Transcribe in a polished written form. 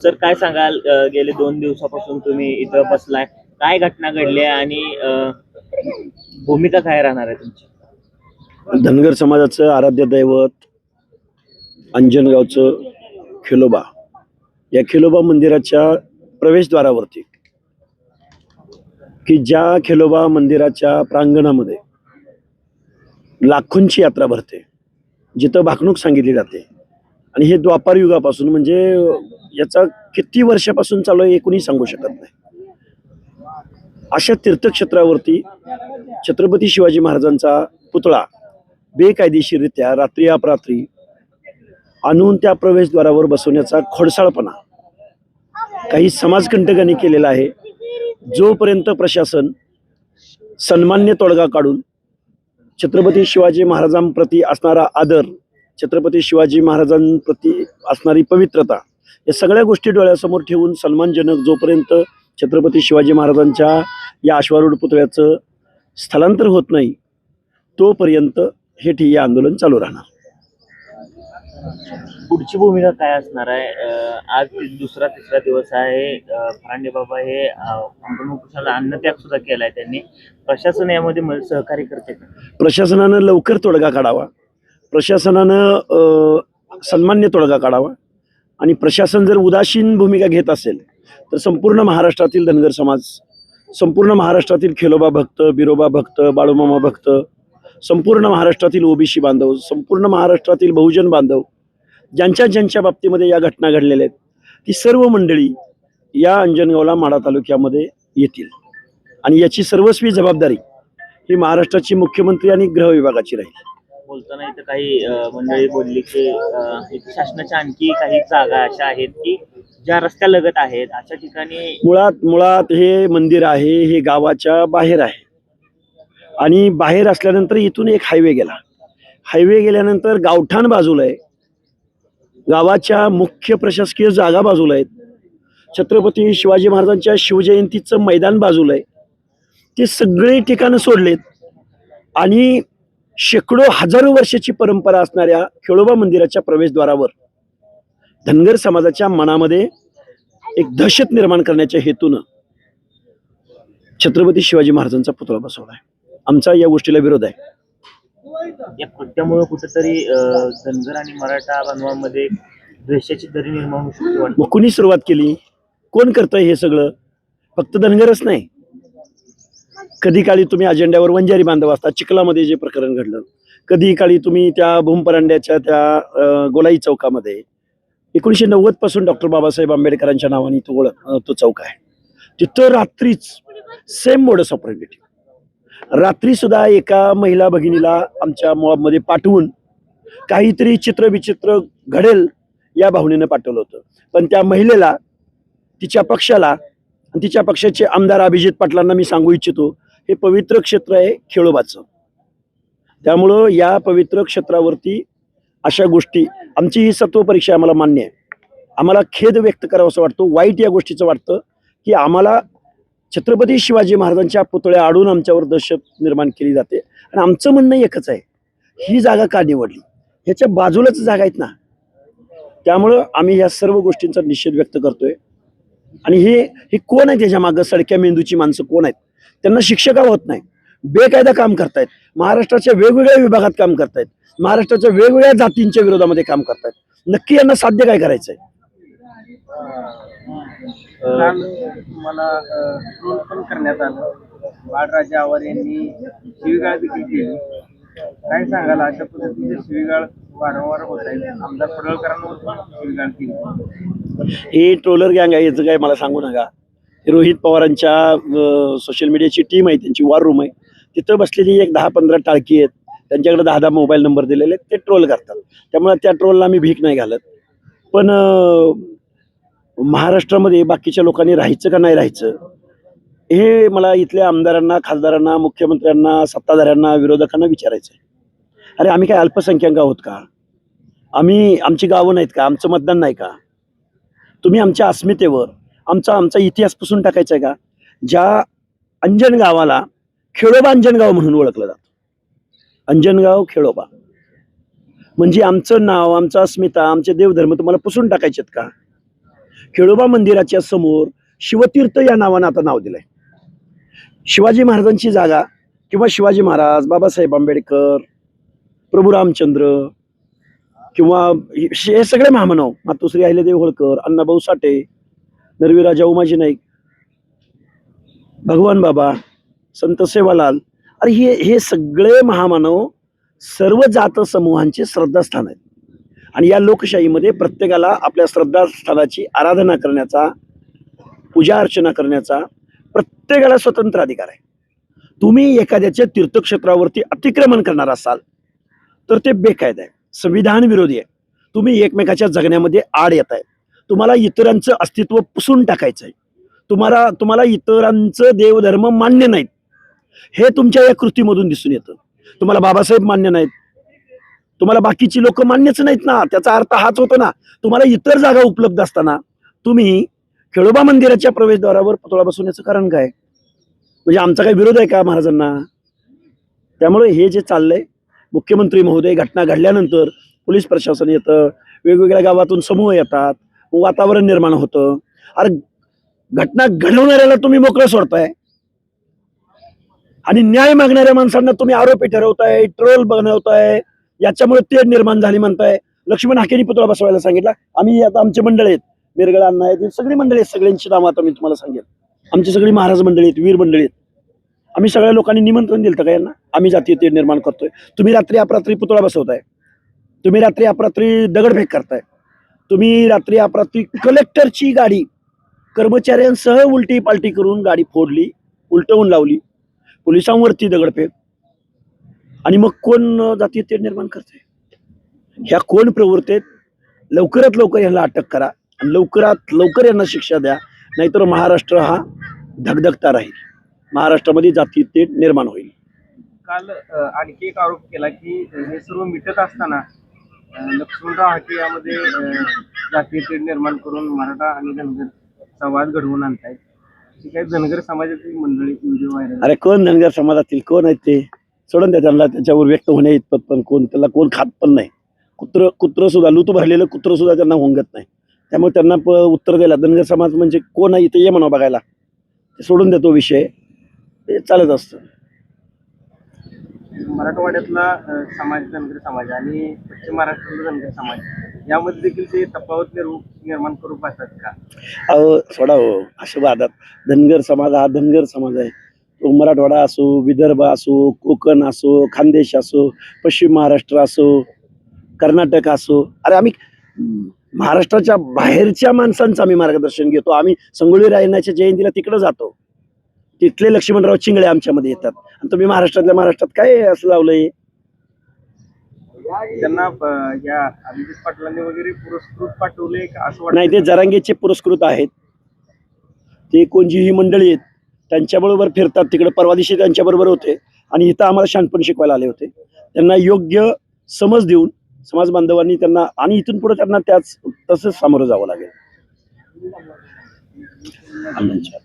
Sir काय सांगाल गेले 2 दिवसापासून तुम्ही इथं बसलाय, काय घटना घडली आणि भूमिका काय राहणार आहे तुमची? धनगर समाजाचं आराध्य दैवत अंजनगावचं खिलोबा, या खिलोबा मंदिराच्या प्रवेशद्वारावरती की ज्या खिलोबा मंदिराच्या प्रांगणामध्ये लाखोंची यात्रा भरते, जिथं भाकणूक सांगितली जाते आणि हे द्वापार युगापासून म्हणजे याचा किती वर्षापासून चालू आहे हे कोणी सांगू शकत नाही. अशा तीर्थक्षेत्रावरती छत्रपती शिवाजी महाराजांचा पुतळा बेकायदेशीररित्या रात्री अपरात्री आणून त्या प्रवेशद्वारावर बसवण्याचा खोडसाळपणा काही समाजकंटकांनी केलेला आहे. जोपर्यंत प्रशासन सन्मान्य तोडगा काढून छत्रपती शिवाजी महाराजांप्रती असणारा आदर, छत्रपती शिवाजी महाराजांप्रती असणारी पवित्रता, या सगळ्या गोष्टी डोळ्यासमोर ठेवून सन्मानजनक जोपर्यंत छत्रपती शिवाजी महाराजांच्या या अश्वारूढ पुतळ्याचं स्थलांतर होत नाही तोपर्यंत हे ठिय्या आंदोलन चालू राहणार. पुढची भूमिका काय असणार आहे? आज दुसरा तिसरा दिवस आहे. फरांडे बाबा हे आंदोलन उपोषणाला अन्नत्याग सुद्धा केलाय त्यांनी. प्रशासन यामध्ये सहकार्य करते का? प्रशासनानं लवकर तोडगा काढावा, प्रशासनानं सन्मान्य तोडगा काढावा आणि प्रशासन जर उदासीन भूमिका घेत असेल तर संपूर्ण महाराष्ट्रातील धनगर समाज, संपूर्ण महाराष्ट्रातील खिलोबा भक्त, बिरोबा भक्त, बाळूमामा भक्त, संपूर्ण महाराष्ट्रातील ओबीसी बांधव, संपूर्ण महाराष्ट्रातील बहुजन बांधव, ज्यांच्या बाबतीमध्ये या घटना घडलेल्या आहेत, ती सर्व मंडळी या अंजनगावला माढा तालुक्यामध्ये येतील आणि याची सर्वस्वी जबाबदारी ही महाराष्ट्राची मुख्यमंत्री आणि गृह विभागाची राहील. बोलताना इथं काही मंडळी बोलली की इथं शासनाच्या आणखी काही जागा अशा आहेत की ज्या रस्त्यालगत आहेत, अशा ठिकाणी मुळात हे मंदिर आहे हे गावाच्या बाहेर आहे आणि बाहेर असल्यानंतर इथून एक हायवे गेला, हायवे गेल्यानंतर गावठाण बाजूला आहे, गावाच्या मुख्य प्रशासकीय जागा बाजूला आहेत, छत्रपती शिवाजी महाराजांच्या शिवजयंतीचं मैदान बाजूला आहे. ते सगळे ठिकाणं सोडलेत आणि शेकडो हजारो वर्षाची परंपरा असणाऱ्या खिलोबा मंदिराच्या प्रवेशद्वारावर धनगर समाजाच्या मनामध्ये एक दहशत निर्माण करण्याच्या हेतूनं छत्रपती शिवाजी महाराजांचा पुतळा बसवला आहे. आमचा या गोष्टीला विरोध आहे. या कृत्यामुळे कुठेतरी धनगर आणि मराठा बांधवांमध्ये द्वेषाची दरी निर्माण होऊ शकते. मग कुणी सुरुवात केली? कोण करतंय हे सगळं? फक्त धनगरच नाही, कधी काळी तुम्ही अजेंड्यावर वंजारी बांधव असता, चिखलामध्ये जे प्रकरण घडलं, कधी काळी तुम्ही त्या भूमपरांड्याच्या त्या गोलाई चौकामध्ये 1990 पासून डॉक्टर बाबासाहेब आंबेडकरांच्या नावाने तो चौक आहे, तिथं रात्रीच सेम मोडस ऑपरेंडी, रात्री सुद्धा एका महिला भगिनीला आमच्या मॉबमध्ये पाठवून काहीतरी चित्रविचित्र घडेल या भावनेनं पाठवलं होतं. पण त्या महिलेला, तिच्या पक्षाला आणि तिच्या पक्षाचे आमदार अभिजित पाटलांना मी सांगू इच्छितो, हे पवित्र क्षेत्र आहे खिलोबाचं. त्यामुळं या पवित्र क्षेत्रावरती अशा गोष्टी, आमची ही सत्व परीक्षा आम्हाला मान्य आहे. आम्हाला खेद व्यक्त करावा असं वाटतं, वाईट या गोष्टीचं वाटतं की आम्हाला छत्रपती शिवाजी महाराजांच्या पुतळ्या आडून आमच्यावर दहशत निर्माण केली जाते. आणि आमचं म्हणणं एकच आहे, ही जागा का निवडली? ह्याच्या बाजूलाच जागा आहेत ना. त्यामुळं आम्ही या सर्व गोष्टींचा निषेध व्यक्त करतोय. आणि हे कोण आहे त्याच्या मागं? सडक्या मेंदूची माणसं कोण आहेत? त्यांना शिक्षा का होत नाही? बेकायदा काम करतायत, महाराष्ट्राच्या वेगवेगळ्या विभागात काम करतायत, महाराष्ट्राच्या वेगवेगळ्या जातींच्या विरोधामध्ये काम करतायत. नक्की यांना साध्य काय करायचंय? मला ट्रोल पण करण्यात आलं. बाळराजा आवार यांनी शिवीगाळ देखील केली. काय सांगाल, अशा पद्धतीचे शिवीगाळ वारंवार होत आहेत? आमदार पडळकरांवर पण शिवीगाळ केली. हे ट्रोलर गँग आहे, याचं काय मला सांगू नका. रोहित पवारांच्या सोशल मीडियाची टीम आहे, त्यांची वॉर रूम आहे, तिथं बसलेली एक 10-15 टाळकी आहेत, त्यांच्याकडे 10 मोबाईल नंबर दिलेले आहेत, ते ट्रोल करतात. त्यामुळे त्या ट्रोलला मी भीक नाही घालत. पण महाराष्ट्रामध्ये बाकीच्या लोकांनी राहायचं का नाही राहायचं हे मला इथल्या आमदारांना, खासदारांना, मुख्यमंत्र्यांना, सत्ताधाऱ्यांना, विरोधकांना विचारायचं आहे. अरे आम्ही काय अल्पसंख्याक आहोत का? आमची गावं नाहीत का? आमचं मतदान नाही का? तुम्ही आमच्या अस्मितेवर आमचा इतिहास पुसून टाकायचा आहे का? ज्या अंजनगावाला खिलोबा अंजनगाव म्हणून ओळखलं जातं, अंजनगाव खिलोबा म्हणजे आमचं नाव, आमचा अस्मिता, आमचे देवधर्म तुम्हाला पुसून टाकायचेत का? खेळोबा मंदिराच्या समोर शिवतीर्थ या नावानं आता नाव दिलंय. शिवाजी महाराजांची जागा किंवा शिवाजी महाराज, बाबासाहेब आंबेडकर, प्रभू रामचंद्र किंवा हे सगळे महामानव, मातोश्री अहिल्यादेवी होळकर, अण्णाभाऊ साठे, नरवीराजा उमाजी नाईक, भगवान बाबा, संत सेवालाल, अरे हे सगळे महामानव सर्व जात समूहांचे श्रद्धास्थान आहेत. आणि या लोकशाहीमध्ये प्रत्येकाला आपल्या श्रद्धास्थानाची आराधना करण्याचा, पूजा अर्चना करण्याचा प्रत्येकाला स्वतंत्र अधिकार आहे. तुम्ही एखाद्याच्या तीर्थक्षेत्रावरती अतिक्रमण करणार असाल तर ते बेकायदा आहे, संविधान विरोधी आहे. तुम्ही एकमेकाच्या जगण्यामध्ये आड येत आहे. तुम्हाला इतरांचं अस्तित्व पुसून टाकायचं आहे. तुम्हाला इतरांचं देवधर्म मान्य नाहीत हे तुमच्या या कृतीमधून दिसून येतं. तुम्हाला बाबासाहेब मान्य नाहीत, तुम्हाला बाकीची लोक मान्यच नाहीत ना. त्याचा अर्थ हाच होतो ना, तुम्हाला इतर जागा उपलब्ध असताना तुम्ही खेळोबा मंदिराच्या प्रवेशद्वारावर पुतळा बसवण्याचं कारण काय? म्हणजे आमचा काही विरोध आहे का महाराजांना? त्यामुळे हे जे चाललंय, मुख्यमंत्री महोदय, घटना घडल्यानंतर पोलीस प्रशासन येतं, वेगवेगळ्या गावातून समूह येतात, वातावरण निर्माण होतं. अरे घटना घडवणाऱ्याला तुम्ही मोकळं सोडताय आणि न्याय मागणाऱ्या माणसांना तुम्ही आरोपी ठरवताय, ट्रोल बनवताय. याच्यामुळे तेढ निर्माण झाली म्हणताय. लक्ष्मण हाकेंनी पुतळा बसवायला सांगितला. आम्ही आता आमचे मंडळ आहेत, मिरगळ अण्णा आहेत, सगळी मंडळी आहेत, सगळ्यांची नावं आता मी तुम्हाला सांगेन. आमची सगळी महाराज मंडळी आहेत, वीर मंडळी आहेत. आम्ही सगळ्या लोकांनी निमंत्रण दिलं का यांना? आम्ही जातीय तेढ निर्माण करतोय. तुम्ही रात्री अपरात्री पुतळा बसवताय, तुम्ही रात्री अपरात्री दगडफेक करताय, तुम्ही रात्री अपरात्री कलेक्टरची गाडी कर्मचाऱ्यांसह उलटी पालटी करून गाडी फोडली, उलटवून लावली, पोलिसांवरती दगडफेक. आणि मग कोण जातीय तेढ निर्माण करते? ह्या कोण प्रवृत्तीत? लवकरात लवकर यांना अटक करा आणि लवकरात लवकर यांना शिक्षा द्या, नाहीतर महाराष्ट्र हा धगधगता राहील. महाराष्ट्रामध्ये जातीय तेढ निर्माण होईल. काल आणखी एक आरोप केला की हे सर्व मिटत असताना लक्ष्मणराव हाके यामध्ये जातीय तेढ निर्माण करून मराठा आणि धनगर वाद घडवून आणतायत. काही धनगर समाजातील मंडळी व्हिडिओ व्हायरल. अरे कोण धनगर समाजातील कोण आहेत ते सोडून द्या त्यांना. त्याच्यावर व्यक्त होण्या इतपत पण त्याला कोण खात पण नाही. कुत्र सुद्धा, लुतू भरलेलं कुत्र सुद्धा त्यांना होंगत नाही. त्यामुळे त्यांना उत्तर द्यायला धनगर समाज म्हणजे कोण आहे इथे ये म्हणा बघायला, ते सोडून देतो विषय, ते चालत असतं. मराठवाड्यातला समाज धनगर समाज आणि पश्चिम महाराष्ट्रातला धनगर समाज यामध्ये देखील ते तफावत निर्माण करू पाहतात का? अहो सोडा हो, असे वादात. धनगर समाज हा धनगर समाज आहे. तो मराठवाडा असो, विदर्भ असो, कोकण असो, खानदेश असो, पश्चिम महाराष्ट्र असो, कर्नाटक असो. अरे आम्ही महाराष्ट्राच्या बाहेरच्या माणसांचं आम्ही मार्गदर्शन घेतो. आम्ही संगोळी रायनाच्या जयंतीला तिकडे जातो, तिथले लक्ष्मणराव चिंगळे आमच्यामध्ये येतात. आणि तुम्ही महाराष्ट्रात काय असं लावलंय? त्यांना या अभिजित पाटलांनी वगैरे पुरस्कृत पाठवले का असं वाटतं? नाही, ते जरांगेचे पुरस्कृत आहेत. ते कोणजी ही मंडळी आहेत त्यांच्याबरोबर फिरतात तिकडे. परवा दिवशी त्यांच्याबरोबर होते आणि इथं आम्हाला शहाणपण शिकवायला आले होते. त्यांना योग्य समज देऊन समाज बांधवांनी त्यांना, आणि इथून पुढे त्यांना तसंच सामोरं जावं लागेल. अण्णांच्या